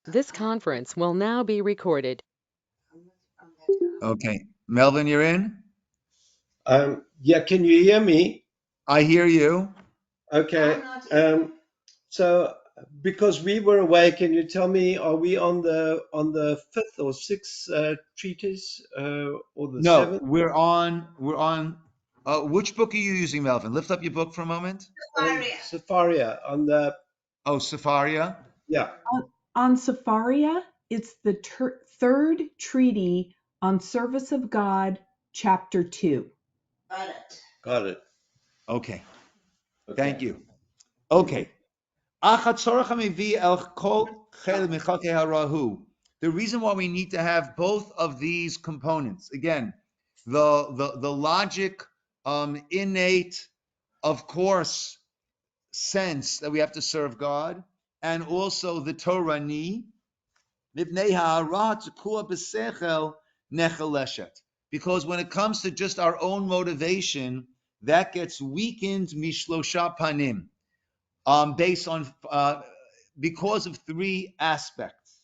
This conference will now be recorded. Okay. Melvin, you're in? Yeah, can you hear me? I hear you. Okay. So because we were away, can you tell me, are we on the fifth or sixth treatise or the No, seventh? we're on which book are you using, Melvin? Lift up your book for a moment. Safaria on the Oh, Safaria. yeah. On Sepharia, it's the third treaty on service of God, chapter 2. Got it. Okay. Okay. Thank you. Okay. The reason why we need to have both of these components, again, the logic, innate, of course, sense that we have to serve God, and also the Torah ni, because when it comes to just our own motivation, that gets weakened mishlosha panim, based on because of three aspects.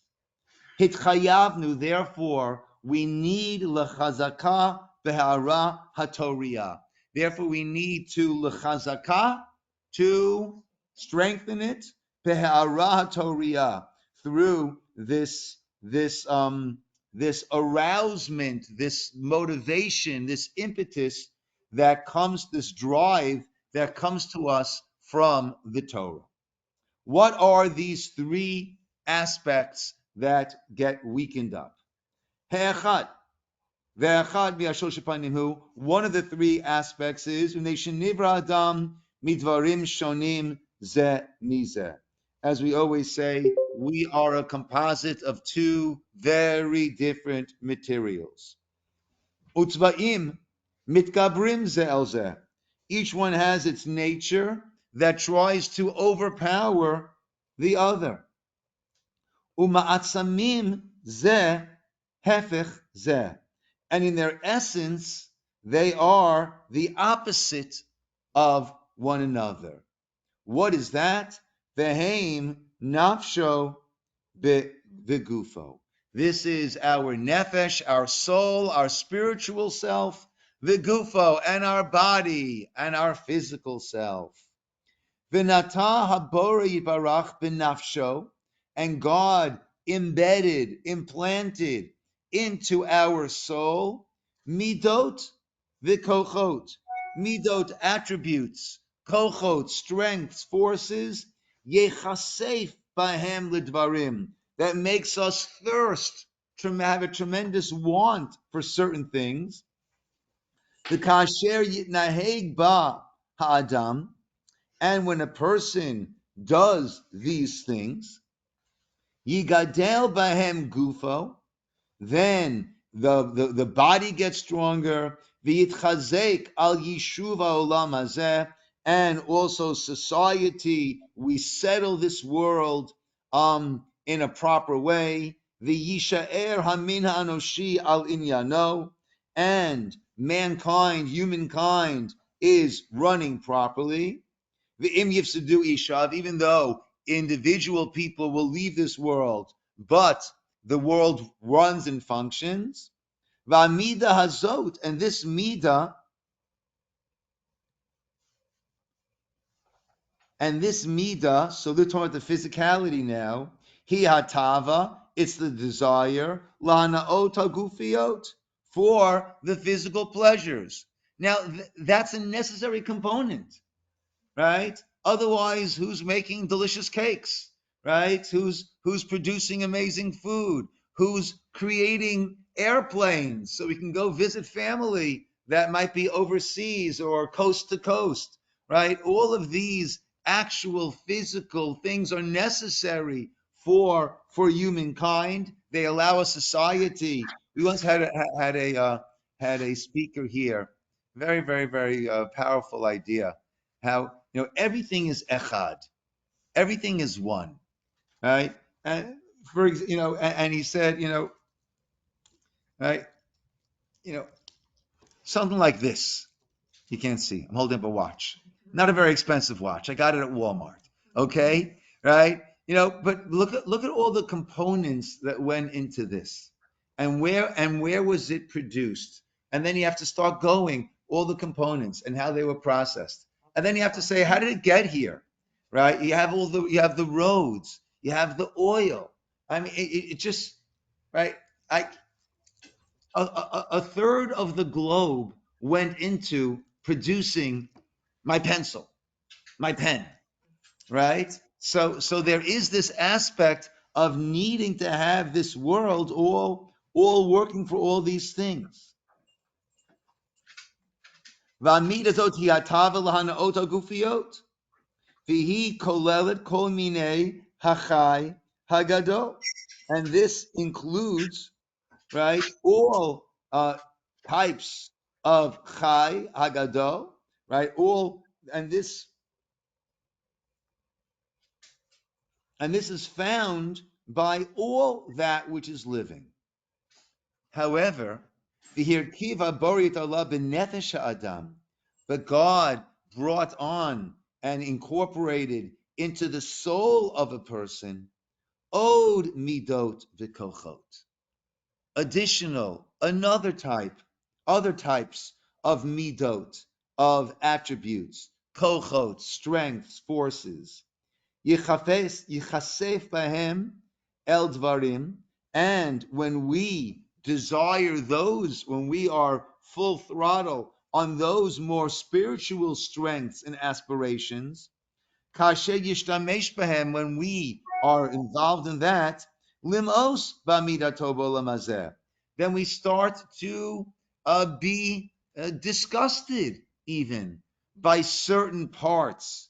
Hitchayavnu, therefore, we need lechazaka behara hatoria. Therefore, we need to lechazaka, to strengthen it, behara hatoria, through this arousement, this motivation, this impetus that comes, this drive that comes to us from the Torah. What are these three aspects that get weakened up? One of the three aspects is as we always say, we are a composite of two very different materials. Utzva'im mitgabrim ze el ze. Each one has its nature that tries to overpower the other. Uma'atzamim ze hefech ze. And in their essence, they are the opposite of one another. What is that? Veheim nafsho begufo. This is our nefesh, our soul, our spiritual self, vigufo, and our body, and our physical self. V'nata habora yibarach b'nafsho, and God embedded, implanted into our soul, midot v'kochot, midot attributes, kochot strengths, forces, yechasef bahem lidvarim, that makes us thirst, to have a tremendous want for certain things. The kasher yitnaheg ba ha'adam, and when a person does these things, yigadel bahem gufo, then the body gets stronger, v'yitchazek al yishuv ha'olam hazeh, and also society, we settle this world in a proper way, v'yishaer hamin ha'anoshi al inyano, and mankind, humankind, is running properly. V'im yifsedu ishav, even though individual people will leave this world, but the world runs and functions. V'amida hazot, and this mida, so they're talking about the physicality now. Hi hatava, it's the desire, la'anaot hagufiot, for the physical pleasures. Now, that's a necessary component, right? Otherwise, who's making delicious cakes, right? Who's producing amazing food? Who's creating airplanes so we can go visit family that might be overseas or coast to coast, right? All of these actual physical things are necessary for humankind. They allow a society. We once had a speaker here, very very very powerful idea, how everything is echad, everything is one, right? And and he said, right, you know, something like this. You can't see. I'm holding up a watch, not a very expensive watch. I got it at Walmart. Okay, right? But look at all the components that went into this, and where was it produced, and then you have to start going all the components and how they were processed, and then you have to say how did it get here, right? You have the roads, you have the oil. I mean, it just right. I a third of the globe went into producing my pencil, my pen, right? So there is this aspect of needing to have this world all working for all these things. V'amidazot hi hatava lahanaot hagufiot, v'hi kolelet kol minei hachai hagadol, and this includes, right, all types of chai hagadol, right? All and this is found by all that which is living. However, v'hirkiva borit Allah b'nefesh ha'adam, but God brought on and incorporated into the soul of a person od midot v'kochot, other types of midot, of attributes, kochot, strengths, forces. Yichasef bahem el dvarim, and when we desire those, when we are full throttle on those more spiritual strengths and aspirations, kasher yishtamesh bahem, when we are involved in that, limos bamidato bolamazeh, then we start to be disgusted even by certain parts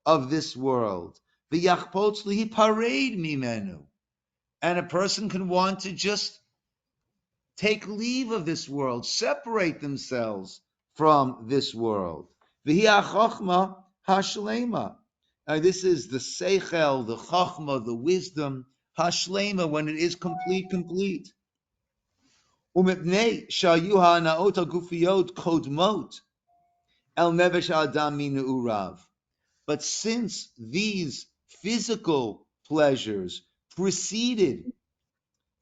of this world. V'yachpotz lihiparade mimenu, and a person can want to just take leave of this world, separate themselves from this world. V'hi ha'chochma hashlema. This is the seichel, the chochma, the wisdom, hashlema, when it is complete. Umipnei shayu ha'naot ha'gufiyot kodmot el nevesh ha'adam min urav. But since these physical pleasures preceded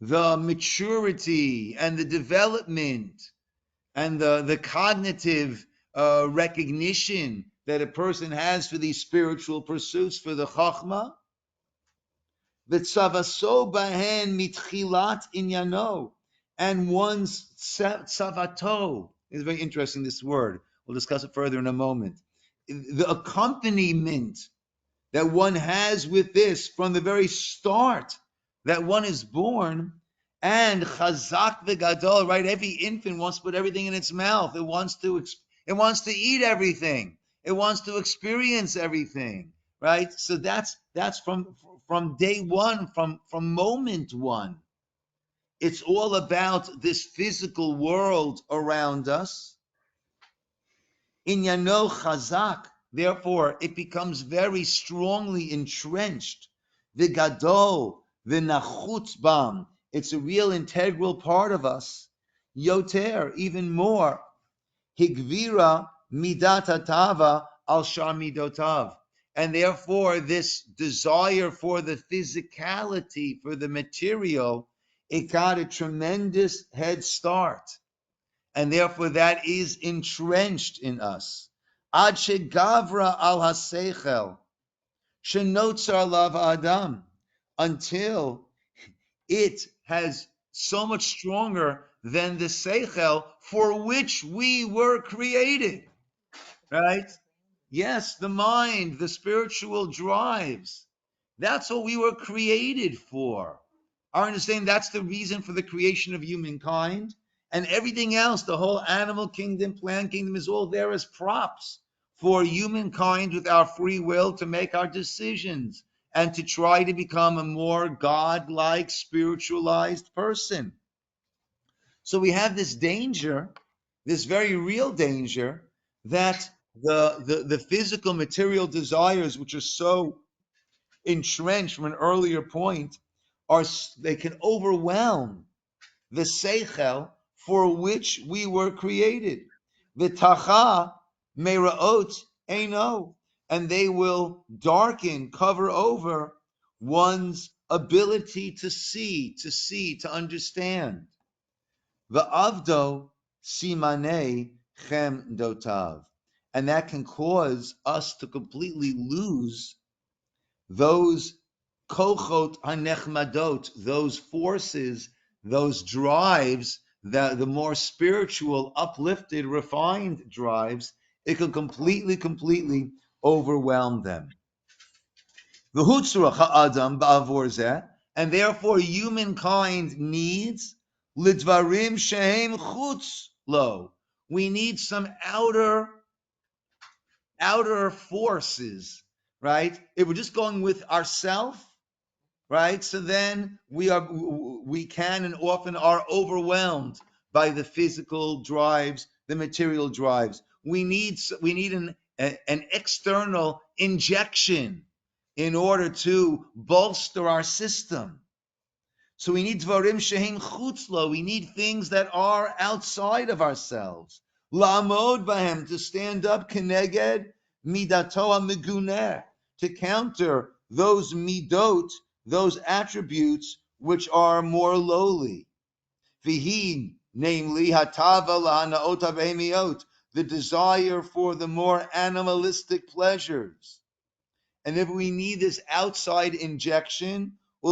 the maturity and the development and the cognitive recognition that a person has for these spiritual pursuits, for the chachma, v'tzavaso bahen mitchilat inyano, and one's tzavato is very interesting, this word. We'll discuss it further in a moment. The accompaniment that one has with this from the very start that one is born, and chazak v'gadol, right? Every infant wants to put everything in its mouth. It wants to eat everything. It wants to experience everything, right? So that's from day one, from moment one. It's all about this physical world around us. Inyano chazak, therefore it becomes very strongly entrenched. V'gadol, v'nachutz bam, it's a real integral part of us. Yoter, even more. Higvira midat hatava al shar midotav, and therefore this desire for the physicality, for the material, it got a tremendous head start. And therefore that is entrenched in us. Ad shegavra al haseichel, shenotzar lav adam, until it has so much stronger than the seichel for which we were created, right? Yes, the mind, the spiritual drives. That's what we were created for. I understand that's the reason for the creation of humankind. And everything else, the whole animal kingdom, plant kingdom, is all there as props for humankind with our free will to make our decisions and to try to become a more God-like, spiritualized person. So we have this danger, this very real danger, that the physical material desires, which are so entrenched from an earlier point, they can overwhelm the seichel for which we were created. V'tacha meiraot eino, and they will darken, cover over one's ability to see, to understand. Va'avdo simane chem dotav. And that can cause us to completely lose those kochot hanechmadot, those forces, those drives, the more spiritual, uplifted, refined drives. It can completely overwhelm them. V'hutzrach ha'adam ba'avor zeh, and therefore humankind needs lidvarim shehem chutz lo. We need some outer forces, right? If we're just going with ourself, right? So then we can and often are overwhelmed by the physical drives, the material drives. We need an external injection in order to bolster our system. So we need dvarim shehem chutzlo. We need things that are outside of ourselves. La'amod bahem, to stand up, keneged midato ha'meguneh, to counter those midot, those attributes which are more lowly. V'hi, namely, hatava la'hanaot ha'behemiot, the desire for the more animalistic pleasures. And if we need this outside injection, in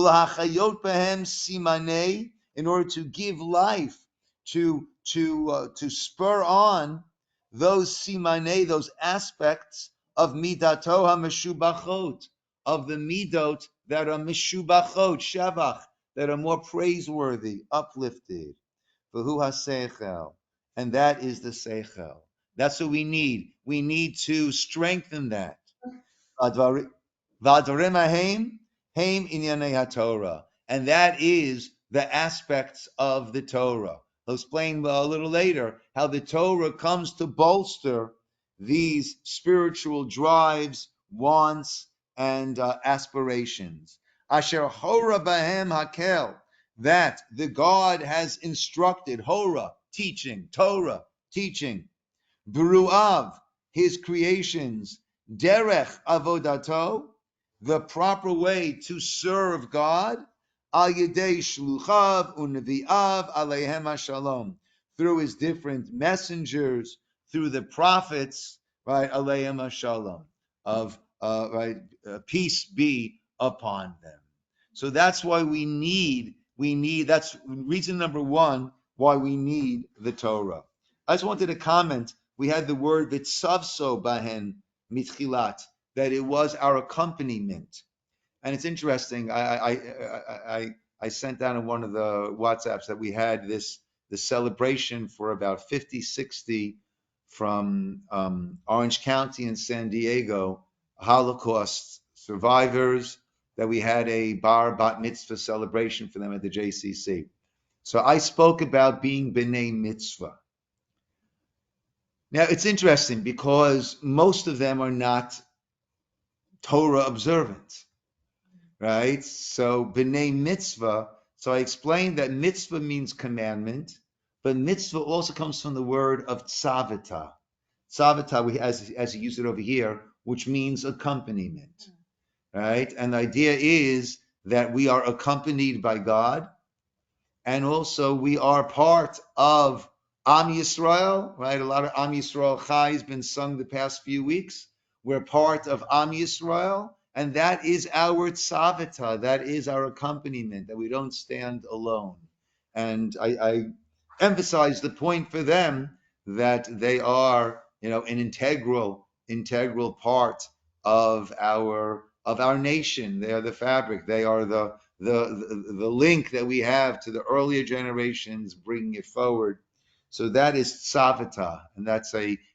order to give life, to spur on those simane, those aspects of midato ha-meshubachot, of the midot that are meshubachot, shabach, that are more praiseworthy, uplifted. V'hu ha-seichel, and that is the seichel. That's what we need. We need to strengthen that. V'advarim haim inyanei haTorah, and that is the aspects of the Torah. I'll explain a little later how the Torah comes to bolster these spiritual drives, wants, and aspirations. Asher hora bahem hakel, that the God has instructed, hora, teaching, Torah, teaching, Beruav, his creations, derech avodato, the proper way to serve God, al yedei shluchav unevi'av aleihem hashalom, through his different messengers, through the prophets, right, aleihem hashalom, of peace be upon them. So that's why we need. That's reason number one why we need the Torah. I just wanted to comment. We had the word vitzavso bahen mitchilat, that it was our accompaniment, and it's interesting. I sent out in one of the WhatsApps that we had the celebration for about 50, 60 from Orange County and San Diego, Holocaust survivors, that we had a bar bat mitzvah celebration for them at the JCC. So I spoke about being b'nei mitzvah. Now, it's interesting because most of them are not Torah observant, right? So, b'nei mitzvah, so I explained that mitzvah means commandment, but mitzvah also comes from the word of tzavata. Tzavata, as you use it over here, which means accompaniment, right? And the idea is that we are accompanied by God, and also we are part of Am Yisroel, right? A lot of Am Yisroel Chai has been sung the past few weeks. We're part of Am Yisroel, and that is our tzavata, that is our accompaniment, that we don't stand alone. And I emphasize the point for them that they are, an integral part of our nation. They are the fabric. They are the link that we have to the earlier generations, bringing it forward. So that is tzavata, and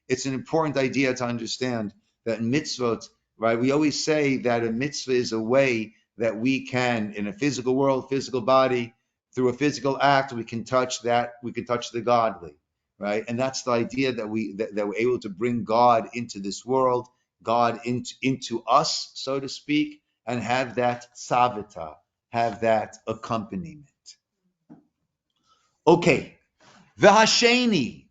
it's an important idea to understand that mitzvot, right? We always say that a mitzvah is a way that we can, in a physical world, physical body, through a physical act, we can touch the godly, right? And that's the idea that we're able to bring God into this world, God into us, so to speak, and have that tzavata, have that accompaniment. Okay, v'hasheni,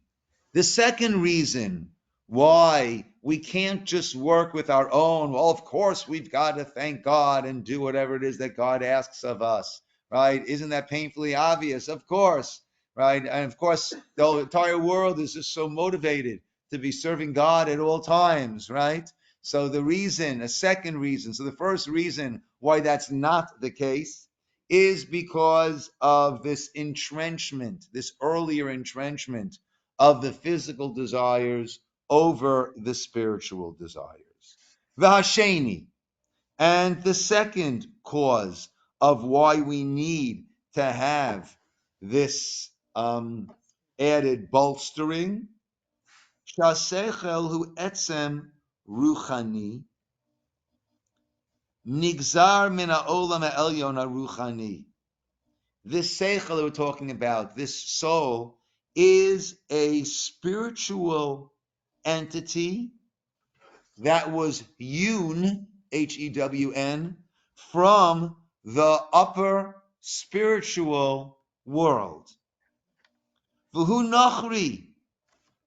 the second reason why we can't just work with our own. Well, of course, we've got to thank God and do whatever it is that God asks of us, right? Isn't that painfully obvious? Of course, right? And of course, the entire world is just so motivated to be serving God at all times, right? So a second reason, so the first reason why that's not the case is because of this entrenchment, this earlier entrenchment of the physical desires over the spiritual desires. V'hasheni, and the second cause of why we need to have this added bolstering, shasechel hu etzem ruchani, nigzar min ha'olam ha'elyon ha'ruchani. This seichel that we're talking about, this soul, is a spiritual entity that was hewn, Hewn, from the upper spiritual world. V'hu nachri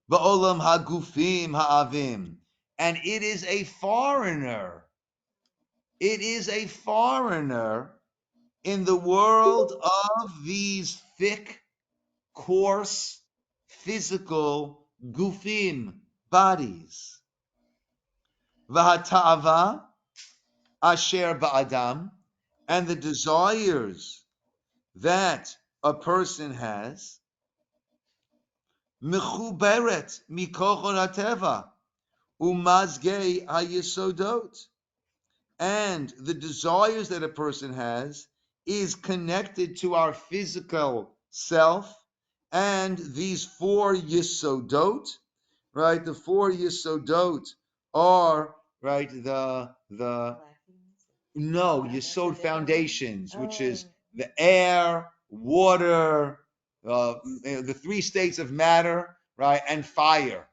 ba'olam hagufim ha'avim. And it is a foreigner. It is a foreigner in the world of these thick, coarse, physical gufim, bodies. V'hata'ava asher ba'adam, and the desires that a person has, mechuberet mikochon hateva umazgei hayesodot, and the desires that a person has is connected to our physical self and these four yisodot, right? The four yisodot are, right, the no, Yisod foundations, which is the air, water, the three states of matter, right, and fire,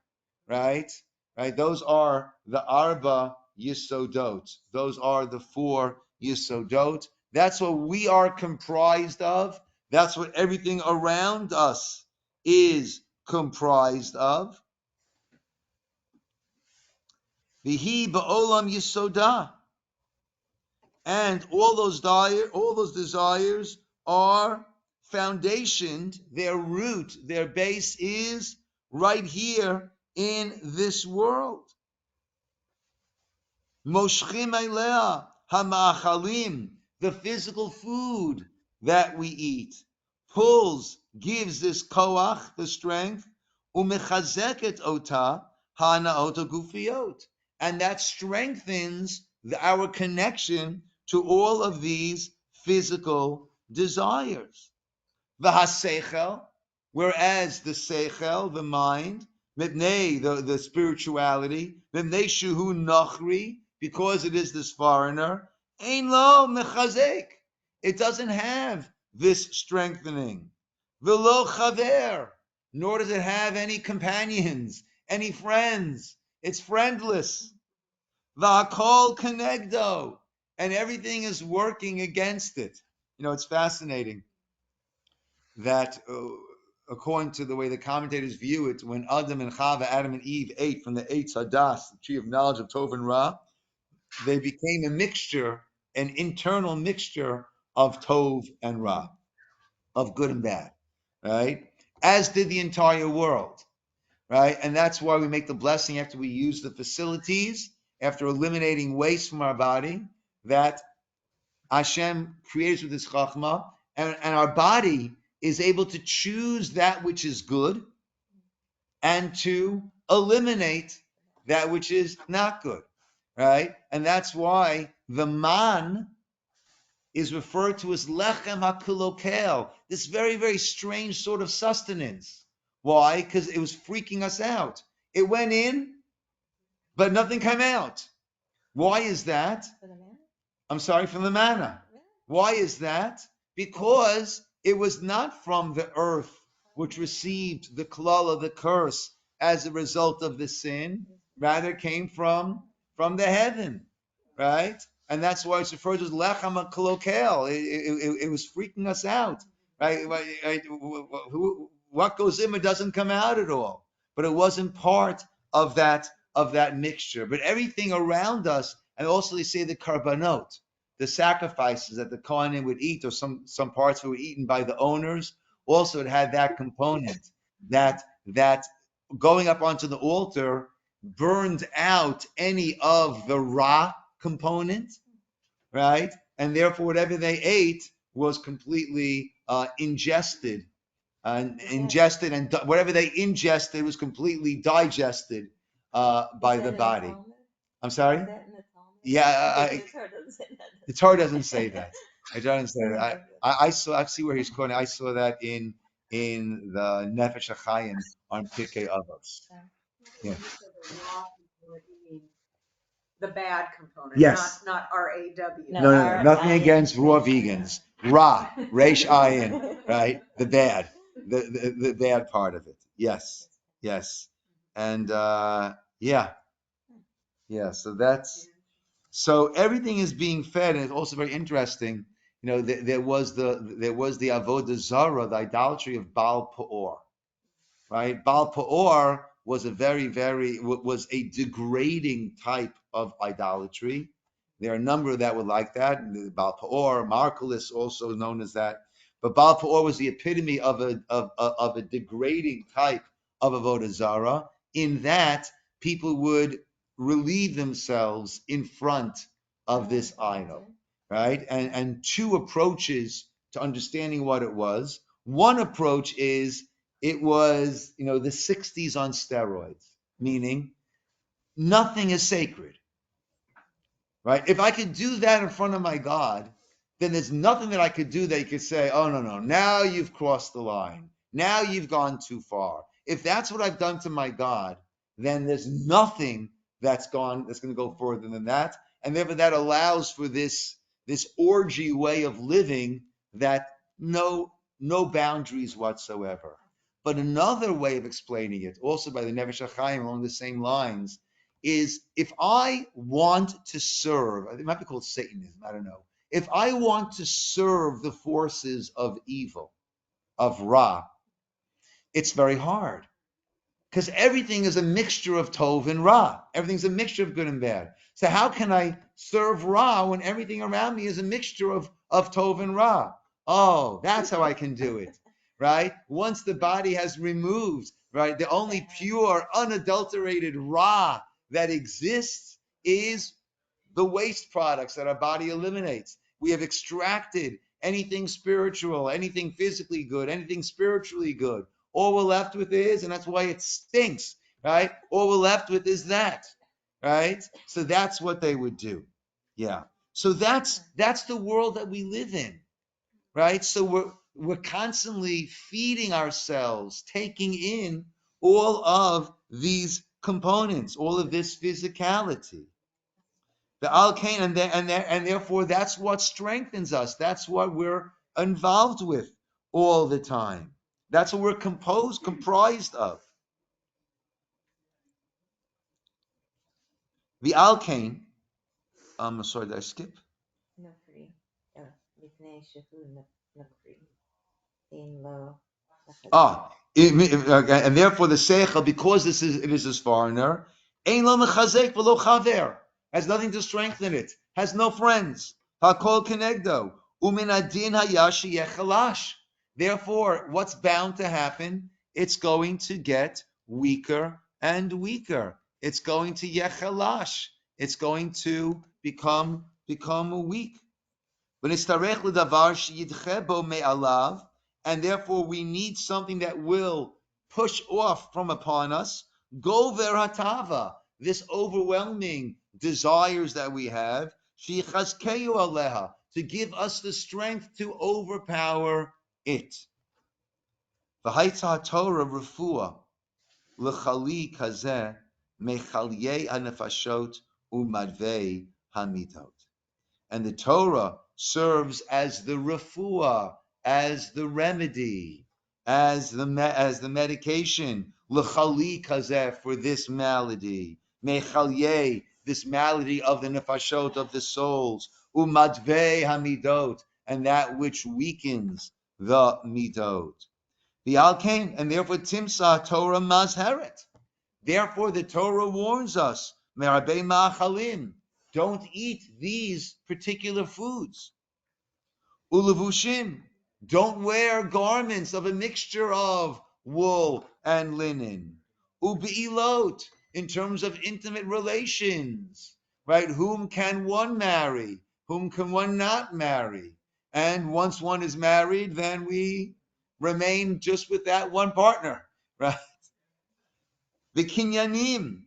right? Right. Those are the Arba Yisodot. Those are the four Yisodot. That's what we are comprised of. That's what everything around us is comprised of. Vihi ba'olam Yisodah. And all those desires are foundationed, their root, their base is right here in this world. Moshchim elea hama'achalim, the physical food that we eat, gives this koach, the strength, umechazeket ota ha'na'ot gufiot, and that strengthens our connection to all of these physical desires. V'haseichel, whereas the seichel, the mind, mipnei, the spirituality, mipnei shuhu nachri, because it is this foreigner, ein lo mechazek, it doesn't have this strengthening. V'lo chaver, nor does it have any companions, any friends. It's friendless. V'hakol kenegdo, and everything is working against it. You know, it's fascinating that according to the way the commentators view it, when Adam and Eve ate from the Eitz Hadas, the tree of knowledge of Tov and Ra, they became a mixture, an internal mixture of Tov and Ra, of good and bad, right? As did the entire world, right? And that's why we make the blessing after we use the facilities, after eliminating waste from our body, that Hashem creates with His chachma, and our body is able to choose that which is good and to eliminate that which is not good, right? And that's why the man is referred to as lechem hakulokel, this very, very strange sort of sustenance. Why? Because it was freaking us out. It went in, but nothing came out. Why is that? I'm sorry, from the manna. Why is that? Because it was not from the earth, which received the klala, the curse, as a result of the sin. Rather, it came from the heaven, right? And that's why it's referred to as lechem kolokel. It was freaking us out, right? What goes in, it doesn't come out at all. But it wasn't part of that of that mixture. But everything around us, and also they say the karbanot, the sacrifices that the Kohanim would eat, or some parts were eaten by the owners, also it had that component that going up onto the altar burned out any of the ra component, right? And therefore, whatever they ate was completely ingested, and whatever they ingested was completely digested by the body. I'm sorry? Yeah, the Torah doesn't say that. The Torah doesn't say that. I see where he's quoting. I saw that in the Nefesh HaChaim on Pirkei Avos. Yeah. The bad component, Yes. not R-A-W. No. Nothing against raw vegans. Ra, Reish Ayin, right? The bad, the bad part of it. Yes. And yeah. So everything is being fed, and it's also very interesting. There was the avodah zara, the idolatry of Baal Peor, right? Baal Peor was was a degrading type of idolatry. There are a number that were like that. Baal Peor, Marcellus, also known as that. But Baal Peor was the epitome of a degrading type of avodah zara, in that people would relieve themselves in front of this idol, right? And two approaches to understanding what it was. One approach is it was, the 60s on steroids, meaning nothing is sacred, right? If I could do that in front of my God, then there's nothing that I could do that you could say, oh, no, now you've crossed the line. Now you've gone too far. If that's what I've done to my God, then there's nothing that's going to go further than that. And therefore that allows for this orgy way of living that no boundaries whatsoever. But another way of explaining it, also by the Nefesh HaChaim along the same lines, is if I want to serve, it might be called Satanism, I don't know. If I want to serve the forces of evil, of Ra, it's very hard. Because everything is a mixture of Tov and Ra. Everything's a mixture of good and bad. So how can I serve Ra when everything around me is a mixture of Tov and Ra? Oh, that's how I can do it, right? Once the body has removed, right, the only pure, unadulterated Ra that exists is the waste products that our body eliminates. We have extracted anything spiritual, anything physically good, anything spiritually good. All we're left with is, and that's why it stinks, right? All we're left with is that, right? So that's what they would do. Yeah. So that's the world that we live in, right? So we're constantly feeding ourselves, taking in all of these components, all of this physicality. The alkane, and therefore that's what strengthens us. That's what we're involved with all the time. That's what we're comprised of. The alkane. Sorry, did I skip? No free. And therefore the seichel, because it is this foreigner, ein lo mechazek v'lo chaver, has nothing to strengthen it, has no friends. Hakol kenegdo umin adin hayashi yechalash. Therefore, what's bound to happen? It's going to get weaker and weaker. It's going to yechalash. It's going to become weak. And therefore we need something that will push off from upon us gover hatava, this overwhelming desires that we have, shichazkeyu aleha, to give us the strength to overpower it. V'haitza Torah refuah l'chali kazeh mechalyei hanefashot umadvei hamidot. And the Torah serves as the refuah, as the remedy, as the medication, l'chali kazeh, for this malady, mechalyei, this malady of the nefashot, of the souls, umadvei hamidot, and that which weakens the midot. The alkane, and therefore timsa Torah mazheret. Therefore, the Torah warns us, Merabei ma'achalim, don't eat these particular foods. Ulavushim, don't wear garments of a mixture of wool and linen. Ubeilot, in terms of intimate relations, right? Whom can one marry? Whom can one not marry? And once one is married, then we remain just with that one partner, right? The kinyanim,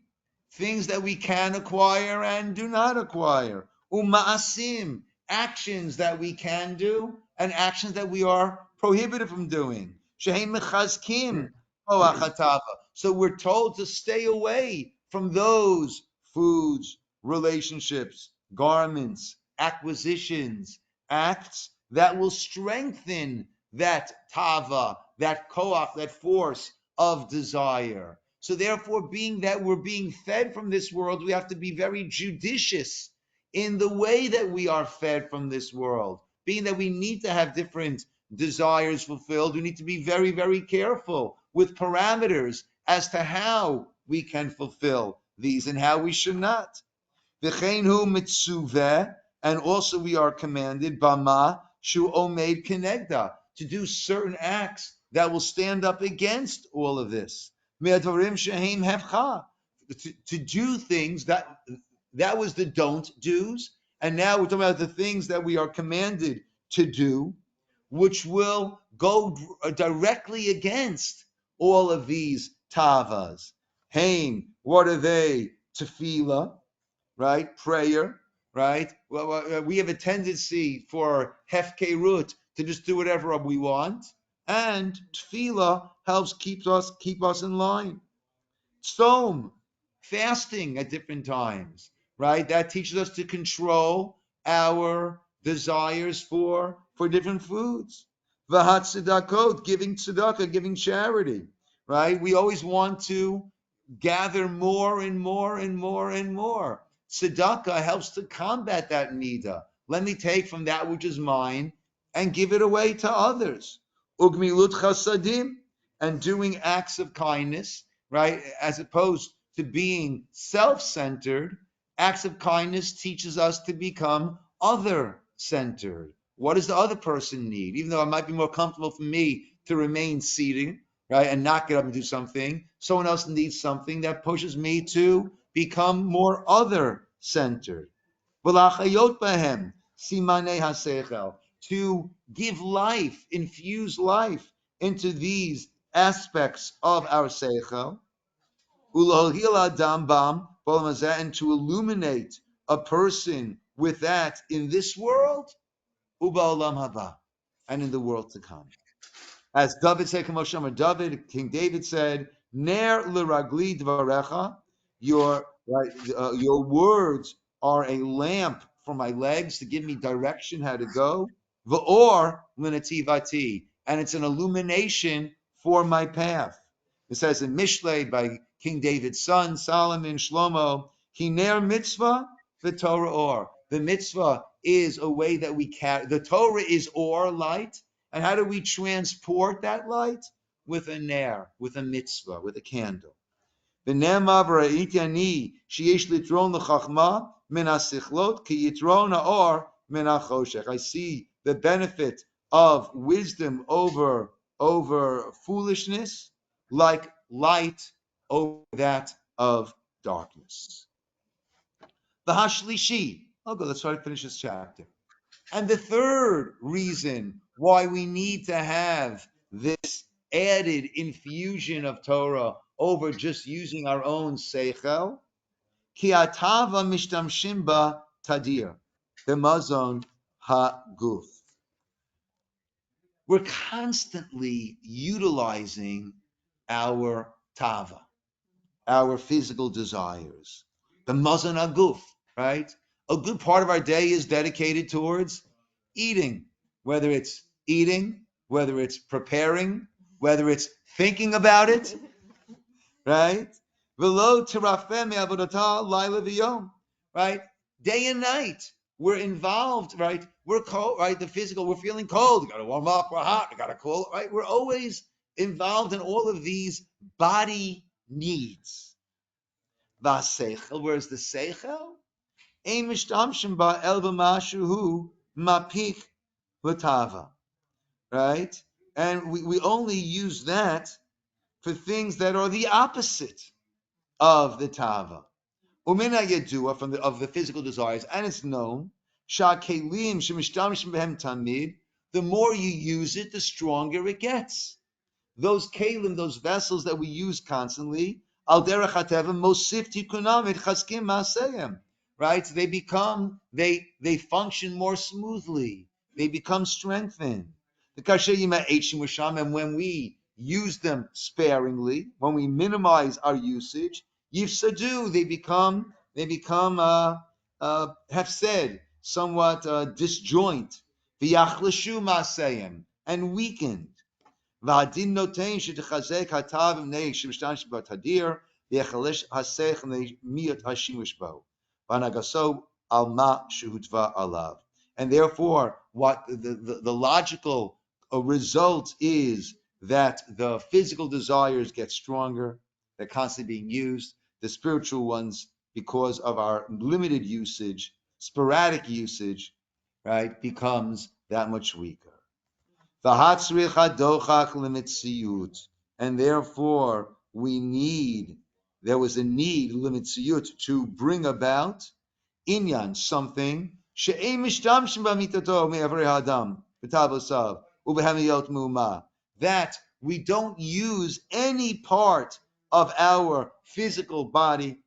things that we can acquire and do not acquire. Umaasim, actions that we can do and actions that we are prohibited from doing. Shehem mechazkim koach. So we're told to stay away from those foods, relationships, garments, acquisitions, acts that will strengthen that tava, that koach, that force of desire. So therefore, being that we're being fed from this world, we have to be very judicious in the way that we are fed from this world. Being that we need to have different desires fulfilled, we need to be very, very careful with parameters as to how we can fulfill these and how we should not. V'cheinu mitzuveh, and also we are commanded, bama shu omed kenegda, to do certain acts that will stand up against all of this. Me'advarim shehem hefcha, to do things that was the don't do's, and now we're talking about the things that we are commanded to do, which will go directly against all of these tavas. Haim, what are they? Tefillah, right? Prayer, right? Well, we have a tendency for hefkerut to just do whatever we want, and tefillah helps keep us in line. Tzom, fasting at different times, right? That teaches us to control our desires for different foods. Vahat tzedakot, giving tzedakah, giving charity, right? We always want to gather more and more and more and more. Tzedakah helps to combat that midah. Let me take from that which is mine and give it away to others. Ugmilut chasadim, and doing acts of kindness, right? As opposed to being self-centered, acts of kindness teaches us to become other-centered. What does the other person need? Even though it might be more comfortable for me to remain seating, right, and not get up and do something, someone else needs something that pushes me to become more other-centered. V'lachayot bahem simanei hasechel, to give life, infuse life into these aspects of our seichel, ulohil adam bam, and to illuminate a person with that in this world, uba'olam haba, and in the world to come. As David said, David, King David said, "Ner l'ragli dvarecha," your words are a lamp for my legs to give me direction how to go. V'or l'nativati, and it's an illumination for my path. It says in Mishlei by King David's son Solomon Shlomo, "Hiner mitzvah v'Torah or." The mitzvah is a way that we carry. The Torah is or light. And how do we transport that light? With a ner, with a mitzvah, with a candle. I see the benefit of wisdom over foolishness, like light over that of darkness. The hashlishi. Okay, let's try to finish this chapter. And the third reason why we need to have this added infusion of Torah over just using our own seichel, ki atava mishtamshim ba tadir, b'mazon haguf. We're constantly utilizing our tava, our physical desires, the mazon haguf, right? A good part of our day is dedicated towards eating, whether it's preparing, whether it's thinking about it, right? Right? Day and night, we're involved, right? We're cold, right? The physical, we're feeling cold. We got to warm up. We're hot. We got to cool, right? We're always involved in all of these body needs. Vaseichel, whereas the seichel, ein mishtamshim ba el b'mashuhu mapik l'tava, right? And we only use that for things that are the opposite of the tava. Umina yedua from of the physical desires, and it's known. Shakelim shemishtamshim behem tamid. The more you use it, the stronger it gets. Those kalim, those vessels that we use constantly, al derech hateva mosif tikunam et chaskim maaseyem. Right? They function more smoothly. They become strengthened. The kasher yima eichim u'sham, and when we use them sparingly, when we minimize our usage, yifsadu, they become hefsed, somewhat disjoint, v'yachlashu maaseyem, and weakened. והדין נותן שתחזק התו מפני שמשתמש בתדיר ויחלש השכל מפני מיעוט השימוש בו והנהגתו על מה שהוטבע עליו. And therefore, what the logical result is that the physical desires get stronger, they're constantly being used. The spiritual ones, because of our limited usage, sporadic usage, right, becomes that much weaker. And therefore there was a need, to bring about inyan, something that we don't use any part of our physical body,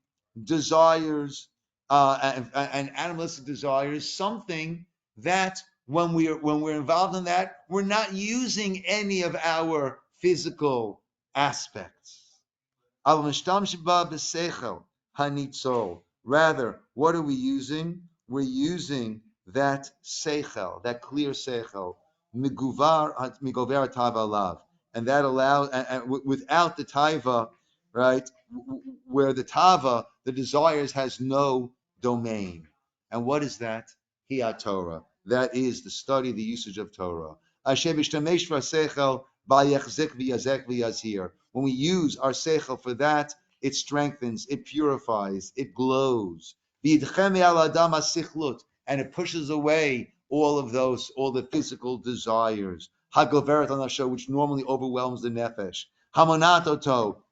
desires, and animalistic desires, something that when we're involved in that, we're not using any of our physical aspects. Rather, what are we using? We're using that seichel, that clear seichel, migover taiva alav, and that allows, and without the taiva, right, where the tava, the desires, has no domain. And what is that? Hiya Torah. That is the study, the usage of Torah. When we use our seichel for that, it strengthens, it purifies, it glows. And it pushes away all the physical desires. Which normally overwhelms the nefesh.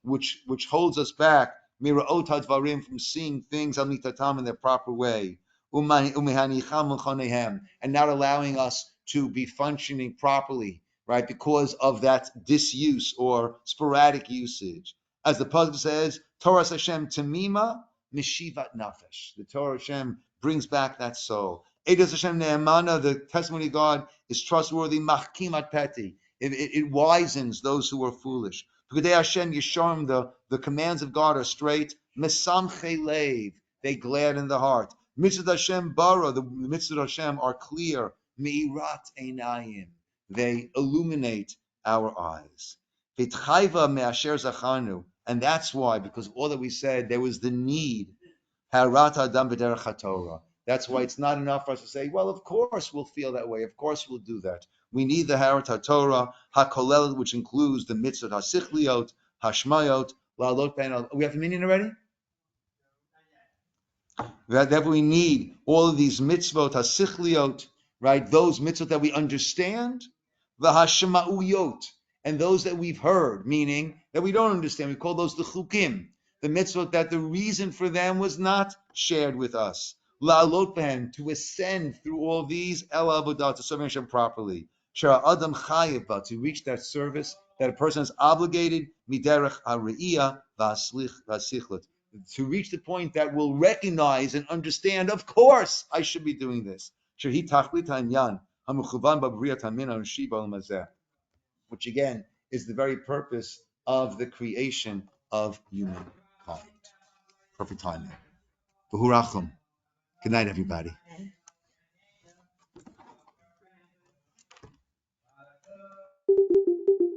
Which holds us back, from seeing things in their proper way. And not allowing us to be functioning properly, right, because of that disuse or sporadic usage. As the pasuk says, Torah Hashem tamima mishivat nafesh. The Torah Hashem brings back that soul. Eidos Hashem ne'emana, the testimony of God is trustworthy. Machkimat peti, it wisens those who are foolish. P'kudei Hashem yisharim, the commands of God are straight. Mesamche leiv, they gladden the heart. Mitzvot Hashem bara, the mitzvot Hashem are clear. Meirat einayim, they illuminate our eyes. V'tchayva me'asher zachanu, and that's why, because of all that we said, there was the need. Harat adam b'derech haTorah. That's why it's not enough for us to say, well, of course we'll feel that way. Of course we'll do that. We need the Harat haTorah, haKolel, which includes the mitzvot hasichliot, hashmayot, la'alot ben. We have the meaning already? That we need all of these mitzvot, hasichliot, right? Those mitzvot that we understand, the hashma'uyot, and those that we've heard, meaning that we don't understand. We call those the chukim, the mitzvot that the reason for them was not shared with us. La'alot ben, to ascend through all these, el avodah, to serve Hashem properly. Shara adam chayiv, to reach that service that a person is obligated, miderech ha're'iyah v'asichlut, to reach the point that will recognize and understand, of course, I should be doing this. Which again is the very purpose of the creation of humankind. Perfect timing. Good night, everybody.